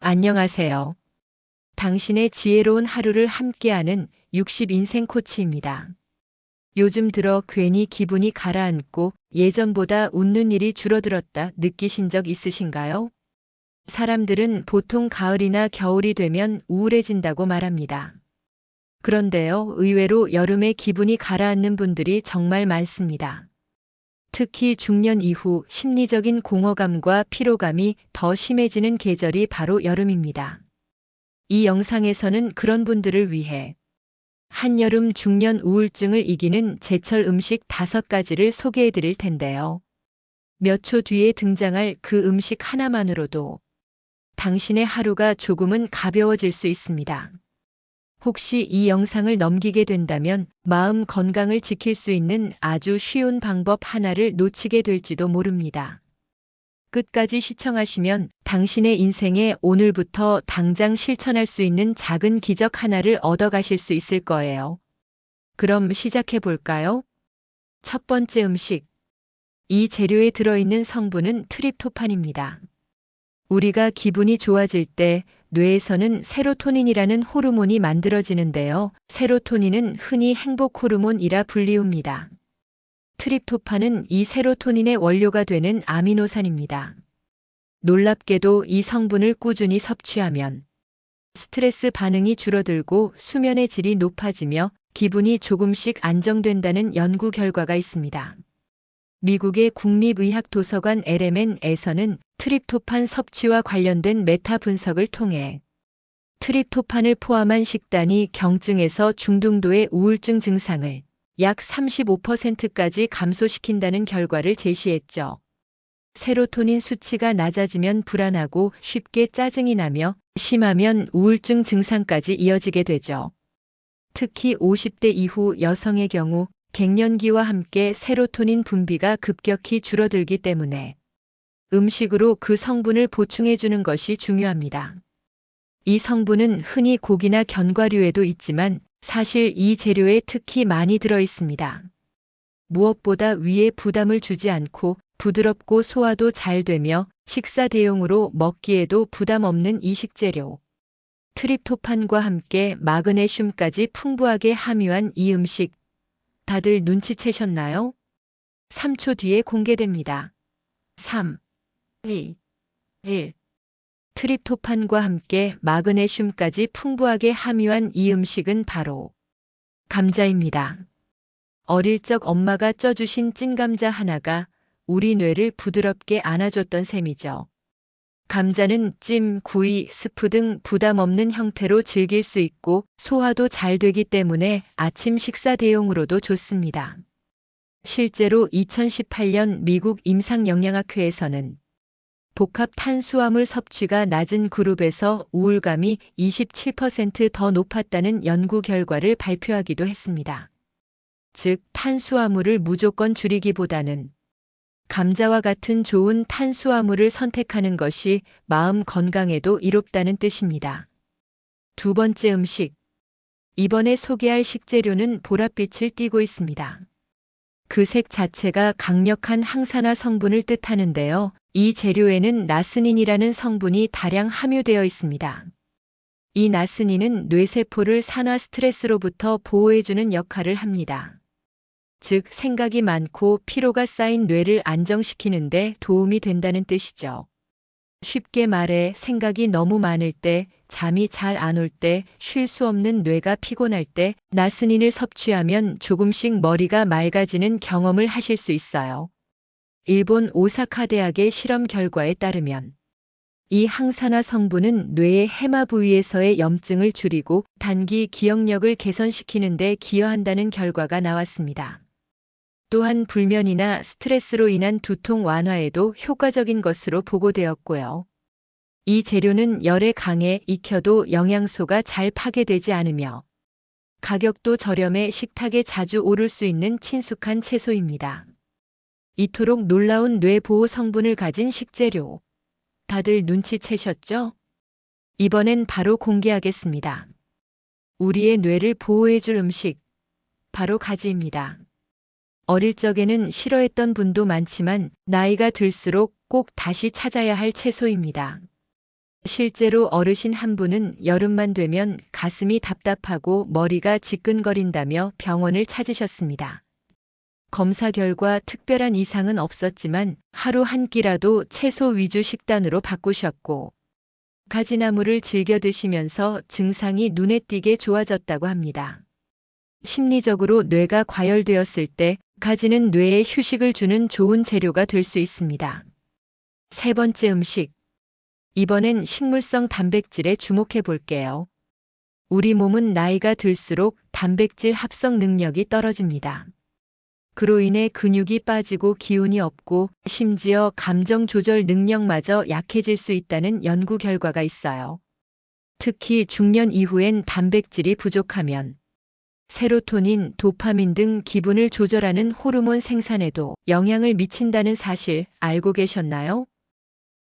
안녕하세요. 당신의 지혜로운 하루를 함께하는 60인생 코치입니다. 요즘 들어 괜히 기분이 가라앉고 예전보다 웃는 일이 줄어들었다 느끼신 적 있으신가요? 사람들은 보통 가을이나 겨울이 되면 우울해진다고 말합니다. 그런데요, 의외로 여름에 기분이 가라앉는 분들이 정말 많습니다. 특히 중년 이후 심리적인 공허감과 피로감이 더 심해지는 계절이 바로 여름입니다. 이 영상에서는 그런 분들을 위해 한여름 중년 우울증을 이기는 제철 음식 5가지를 소개해 드릴 텐데요. 몇 초 뒤에 등장할 그 음식 하나만으로도 당신의 하루가 조금은 가벼워질 수 있습니다. 혹시 이 영상을 넘기게 된다면 마음 건강을 지킬 수 있는 아주 쉬운 방법 하나를 놓치게 될지도 모릅니다. 끝까지 시청하시면 당신의 인생에 오늘부터 당장 실천할 수 있는 작은 기적 하나를 얻어가실 수 있을 거예요. 그럼 시작해 볼까요? 첫 번째 음식. 이 재료에 들어있는 성분은 트립토판입니다. 우리가 기분이 좋아질 때 뇌에서는 세로토닌이라는 호르몬이 만들어지는데요. 세로토닌은 흔히 행복 호르몬이라 불리웁니다. 트립토판은 이 세로토닌의 원료가 되는 아미노산입니다. 놀랍게도 이 성분을 꾸준히 섭취하면 스트레스 반응이 줄어들고 수면의 질이 높아지며 기분이 조금씩 안정된다는 연구 결과가 있습니다. 미국의 국립의학도서관 LMN에서는 트립토판 섭취와 관련된 메타 분석을 통해 트립토판을 포함한 식단이 경증에서 중등도의 우울증 증상을 약 35%까지 감소시킨다는 결과를 제시했죠. 세로토닌 수치가 낮아지면 불안하고 쉽게 짜증이 나며 심하면 우울증 증상까지 이어지게 되죠. 특히 50대 이후 여성의 경우 갱년기와 함께 세로토닌 분비가 급격히 줄어들기 때문에 음식으로 그 성분을 보충해 주는 것이 중요합니다. 이 성분은 흔히 고기나 견과류에도 있지만 사실 이 재료에 특히 많이 들어 있습니다. 무엇보다 위에 부담을 주지 않고 부드럽고 소화도 잘 되며 식사 대용으로 먹기에도 부담 없는 이 식재료. 트립토판과 함께 마그네슘까지 풍부하게 함유한 이 음식. 다들 눈치채셨나요? 3초 뒤에 공개됩니다. 3, 2, 1. 트립토판과 함께 마그네슘까지 풍부하게 함유한 이 음식은 바로 감자입니다. 어릴 적 엄마가 쪄주신 찐감자 하나가 우리 뇌를 부드럽게 안아줬던 셈이죠. 감자는 찜, 구이, 스프 등 부담 없는 형태로 즐길 수 있고 소화도 잘 되기 때문에 아침 식사 대용으로도 좋습니다. 실제로 2018년 미국 임상영양학회에서는 복합 탄수화물 섭취가 낮은 그룹에서 우울감이 27% 더 높았다는 연구 결과를 발표하기도 했습니다. 즉, 탄수화물을 무조건 줄이기보다는 감자와 같은 좋은 탄수화물을 선택하는 것이 마음 건강에도 이롭다는 뜻입니다. 두 번째 음식. 이번에 소개할 식재료는 보랏빛을 띠고 있습니다. 그 색 자체가 강력한 항산화 성분을 뜻하는데요. 이 재료에는 나스닌이라는 성분이 다량 함유되어 있습니다. 이 나스닌은 뇌세포를 산화 스트레스로부터 보호해주는 역할을 합니다. 즉, 생각이 많고 피로가 쌓인 뇌를 안정시키는 데 도움이 된다는 뜻이죠. 쉽게 말해 생각이 너무 많을 때, 잠이 잘 안 올 때, 쉴 수 없는 뇌가 피곤할 때 나스닌을 섭취하면 조금씩 머리가 맑아지는 경험을 하실 수 있어요. 일본 오사카 대학의 실험 결과에 따르면 이 항산화 성분은 뇌의 해마 부위에서의 염증을 줄이고 단기 기억력을 개선시키는 데 기여한다는 결과가 나왔습니다. 또한 불면이나 스트레스로 인한 두통 완화에도 효과적인 것으로 보고되었고요. 이 재료는 열에 강해 익혀도 영양소가 잘 파괴되지 않으며 가격도 저렴해 식탁에 자주 오를 수 있는 친숙한 채소입니다. 이토록 놀라운 뇌보호 성분을 가진 식재료. 다들 눈치채셨죠? 이번엔 바로 공개하겠습니다. 우리의 뇌를 보호해줄 음식. 바로 가지입니다. 어릴 적에는 싫어했던 분도 많지만 나이가 들수록 꼭 다시 찾아야 할 채소입니다. 실제로 어르신 한 분은 여름만 되면 가슴이 답답하고 머리가 지끈거린다며 병원을 찾으셨습니다. 검사 결과 특별한 이상은 없었지만 하루 한 끼라도 채소 위주 식단으로 바꾸셨고 가지나물을 즐겨 드시면서 증상이 눈에 띄게 좋아졌다고 합니다. 심리적으로 뇌가 과열되었을 때 가지는 뇌에 휴식을 주는 좋은 재료가 될 수 있습니다. 세 번째 음식. 이번엔 식물성 단백질에 주목해 볼게요. 우리 몸은 나이가 들수록 단백질 합성 능력이 떨어집니다. 그로 인해 근육이 빠지고 기운이 없고 심지어 감정 조절 능력마저 약해질 수 있다는 연구 결과가 있어요. 특히 중년 이후엔 단백질이 부족하면 세로토닌, 도파민 등 기분을 조절하는 호르몬 생산에도 영향을 미친다는 사실 알고 계셨나요?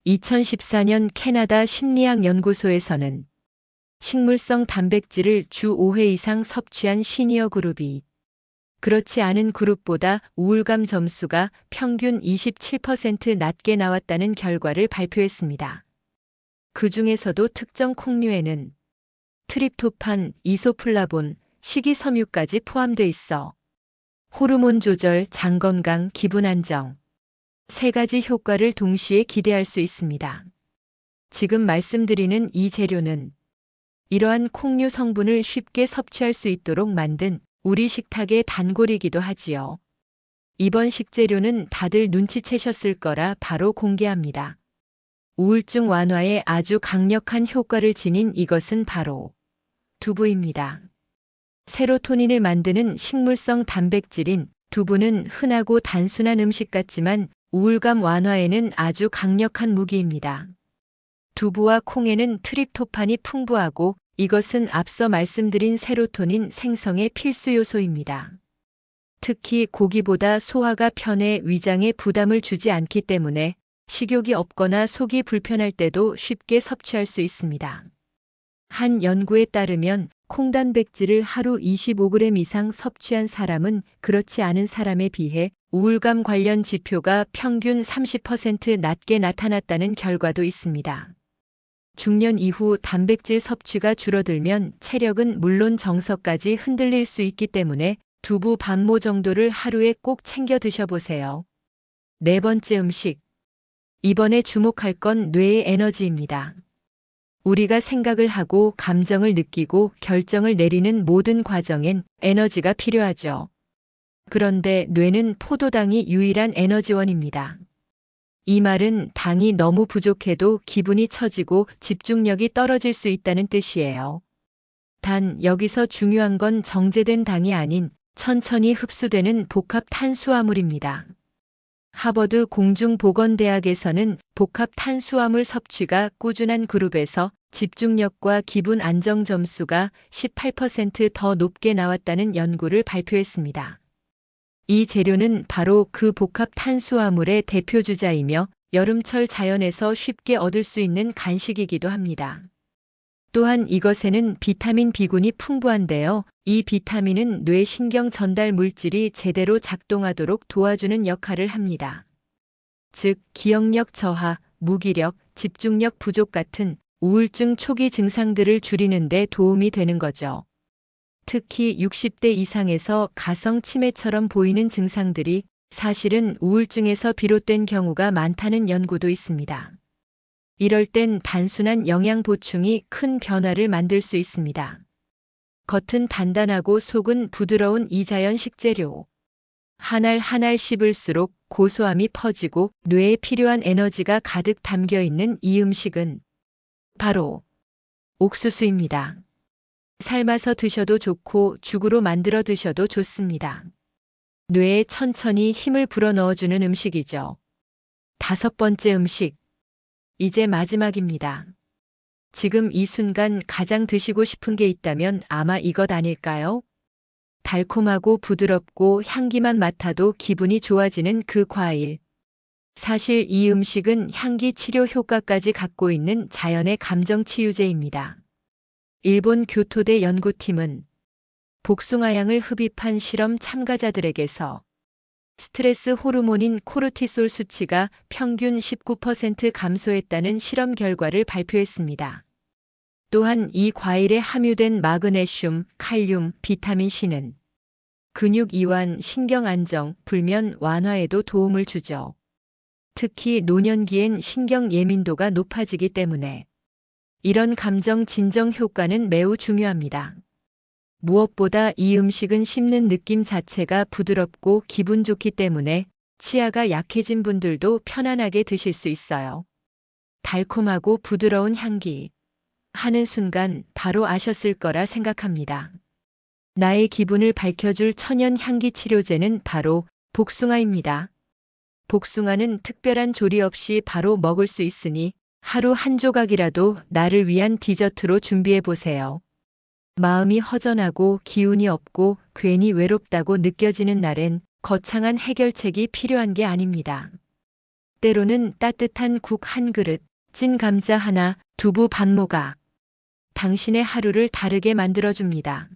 2014년 캐나다 심리학 연구소에서는 식물성 단백질을 주 5회 이상 섭취한 시니어 그룹이 그렇지 않은 그룹보다 우울감 점수가 평균 27% 낮게 나왔다는 결과를 발표했습니다. 그 중에서도 특정 콩류에는 트립토판, 이소플라본, 식이섬유까지 포함돼 있어 호르몬 조절, 장 건강, 기분 안정, 세 가지 효과를 동시에 기대할 수 있습니다. 지금 말씀드리는 이 재료는 이러한 콩류 성분을 쉽게 섭취할 수 있도록 만든 우리 식탁의 단골이기도 하지요. 이번 식재료는 다들 눈치채셨을 거라 바로 공개합니다. 우울증 완화에 아주 강력한 효과를 지닌 이것은 바로 두부입니다. 세로토닌을 만드는 식물성 단백질인 두부는 흔하고 단순한 음식 같지만 우울감 완화에는 아주 강력한 무기입니다. 두부와 콩에는 트립토판이 풍부하고 이것은 앞서 말씀드린 세로토닌 생성의 필수 요소입니다. 특히 고기보다 소화가 편해 위장에 부담을 주지 않기 때문에 식욕이 없거나 속이 불편할 때도 쉽게 섭취할 수 있습니다. 한 연구에 따르면 콩단백질을 하루 25g 이상 섭취한 사람은 그렇지 않은 사람에 비해 우울감 관련 지표가 평균 30% 낮게 나타났다는 결과도 있습니다. 중년 이후 단백질 섭취가 줄어들면 체력은 물론 정서까지 흔들릴 수 있기 때문에 두부 반모 정도를 하루에 꼭 챙겨 드셔보세요. 네 번째 음식. 이번에 주목할 건 뇌의 에너지입니다. 우리가 생각을 하고 감정을 느끼고 결정을 내리는 모든 과정엔 에너지가 필요하죠. 그런데 뇌는 포도당이 유일한 에너지원입니다. 이 말은 당이 너무 부족해도 기분이 처지고 집중력이 떨어질 수 있다는 뜻이에요. 단 여기서 중요한 건 정제된 당이 아닌 천천히 흡수되는 복합 탄수화물입니다. 하버드 공중보건대학에서는 복합 탄수화물 섭취가 꾸준한 그룹에서 집중력과 기분 안정 점수가 18% 더 높게 나왔다는 연구를 발표했습니다. 이 재료는 바로 그 복합 탄수화물의 대표 주자이며 여름철 자연에서 쉽게 얻을 수 있는 간식이기도 합니다. 또한 이것에는 비타민 B군이 풍부한데요. 이 비타민은 뇌 신경 전달 물질이 제대로 작동하도록 도와주는 역할을 합니다. 즉, 기억력 저하, 무기력, 집중력 부족 같은 우울증 초기 증상들을 줄이는 데 도움이 되는 거죠. 특히 60대 이상에서 가성 치매처럼 보이는 증상들이 사실은 우울증에서 비롯된 경우가 많다는 연구도 있습니다. 이럴 땐 단순한 영양 보충이 큰 변화를 만들 수 있습니다. 겉은 단단하고 속은 부드러운 이자연 식재료. 한 알 한 알 씹을수록 고소함이 퍼지고 뇌에 필요한 에너지가 가득 담겨 있는 이 음식은 바로 옥수수입니다. 삶아서 드셔도 좋고 죽으로 만들어 드셔도 좋습니다. 뇌에 천천히 힘을 불어넣어주는 음식이죠. 다섯 번째 음식. 이제 마지막입니다. 지금 이 순간 가장 드시고 싶은 게 있다면 아마 이것 아닐까요? 달콤하고 부드럽고 향기만 맡아도 기분이 좋아지는 그 과일. 사실 이 음식은 향기 치료 효과까지 갖고 있는 자연의 감정 치유제입니다. 일본 교토대 연구팀은 복숭아향을 흡입한 실험 참가자들에게서 스트레스 호르몬인 코르티솔 수치가 평균 19% 감소했다는 실험 결과를 발표했습니다. 또한 이 과일에 함유된 마그네슘, 칼륨, 비타민 C는 근육 이완, 신경 안정, 불면 완화에도 도움을 주죠. 특히 노년기엔 신경 예민도가 높아지기 때문에 이런 감정 진정 효과는 매우 중요합니다. 무엇보다 이 음식은 씹는 느낌 자체가 부드럽고 기분 좋기 때문에 치아가 약해진 분들도 편안하게 드실 수 있어요. 달콤하고 부드러운 향기. 하는 순간 바로 아셨을 거라 생각합니다. 나의 기분을 밝혀줄 천연 향기 치료제는 바로 복숭아입니다. 복숭아는 특별한 조리 없이 바로 먹을 수 있으니 하루 한 조각이라도 나를 위한 디저트로 준비해 보세요. 마음이 허전하고 기운이 없고 괜히 외롭다고 느껴지는 날엔 거창한 해결책이 필요한 게 아닙니다. 때로는 따뜻한 국 한 그릇, 찐 감자 하나, 두부 반 모가 당신의 하루를 다르게 만들어줍니다.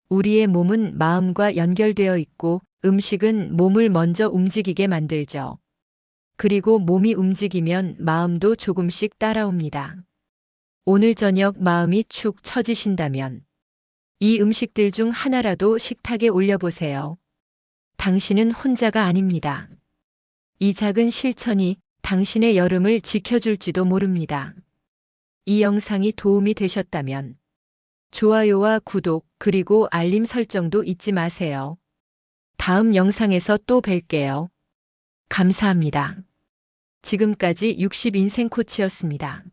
우리의 몸은 마음과 연결되어 있고 음식은 몸을 먼저 움직이게 만들죠. 그리고 몸이 움직이면 마음도 조금씩 따라옵니다. 오늘 저녁 마음이 축 처지신다면 이 음식들 중 하나라도 식탁에 올려보세요. 당신은 혼자가 아닙니다. 이 작은 실천이 당신의 여름을 지켜줄지도 모릅니다. 이 영상이 도움이 되셨다면 좋아요와 구독 그리고 알림 설정도 잊지 마세요. 다음 영상에서 또 뵐게요. 감사합니다. 지금까지 60인생 코치였습니다.